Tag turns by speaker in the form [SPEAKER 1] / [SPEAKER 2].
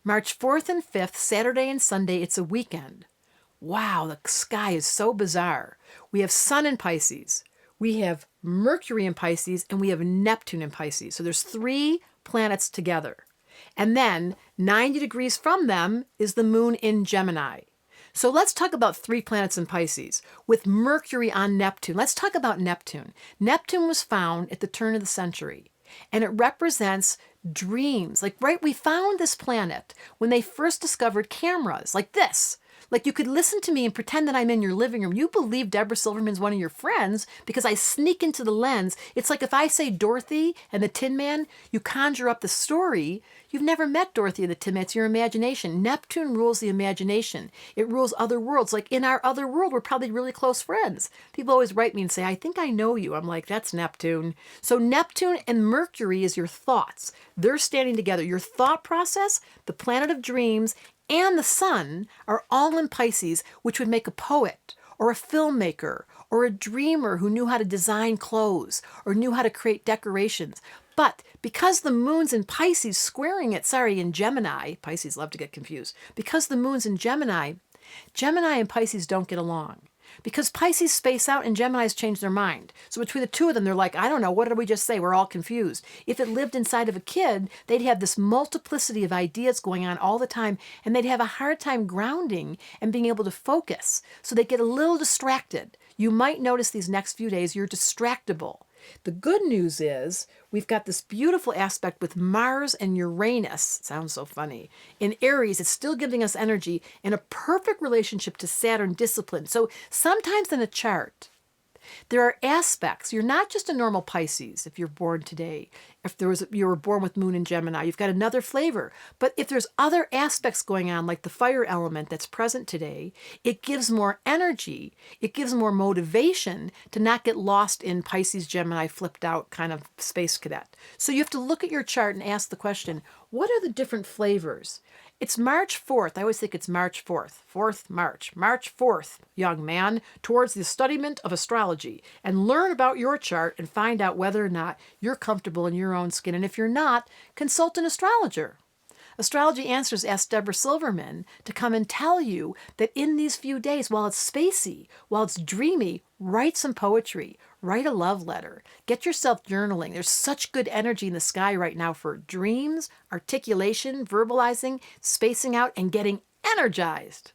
[SPEAKER 1] March 4th and 5th, Saturday and Sunday, it's a weekend. Wow, the sky is so bizarre. We have Sun in Pisces, we have Mercury in Pisces, and we have Neptune in Pisces. So there's 3 planets together. And then 90 degrees from them is the moon in Gemini. So let's talk about 3 planets in Pisces with Mercury on Neptune. Let's talk about Neptune. Neptune was found at the turn of the century, and it represents dreams. Like, right, we found this planet when they first discovered cameras like this. Like, you could listen to me and pretend that I'm in your living room. You believe Debra Silverman's one of your friends because I sneak into the lens. It's like if I say Dorothy and the Tin Man, you conjure up the story. You've never met Dorothy and the Tin Man. It's your imagination. Neptune rules the imagination. It rules other worlds. Like, in our other world, we're probably really close friends. People always write me and say, I think I know you. I'm like, that's Neptune. So Neptune and Mercury is your thoughts. They're standing together. Your thought process, the planet of dreams, and the sun are all in Pisces, which would make a poet or a filmmaker or a dreamer who knew how to design clothes or knew how to create decorations. But because the moon's in Pisces squaring it, in Gemini, Pisces love to get confused. Because the moon's in Gemini, Gemini and Pisces don't get along. Because Pisces space out and Geminis change their mind. So between the two of them, they're like, I don't know, what did we just say? We're all confused. If it lived inside of a kid, they'd have this multiplicity of ideas going on all the time, and they'd have a hard time grounding and being able to focus. So they get a little distracted. You might notice these next few days you're distractible. The good news is we've got this beautiful aspect with Mars and Uranus. It sounds so funny. In Aries, it's still giving us energy and a perfect relationship to Saturn discipline. So sometimes in a chart, there are aspects. You're not just a normal Pisces if you're born today. If you were born with moon in Gemini, you've got another flavor. But if there's other aspects going on, like the fire element that's present today, it gives more energy. It gives more motivation to not get lost in Pisces, Gemini, flipped out kind of space cadet. So you have to look at your chart and ask the question, what are the different flavors? It's March 4th. I always think it's March 4th. 4th March. March 4th, young man, towards the studiment of astrology. And learn about your chart and find out whether or not you're comfortable in your own skin. And if you're not, consult an astrologer. Astrology Answers asked Debra Silverman to come and tell you that in these few days, while it's spacey, while it's dreamy, write some poetry, write a love letter, get yourself journaling. There's such good energy in the sky right now for dreams, articulation, verbalizing, spacing out, and getting energized.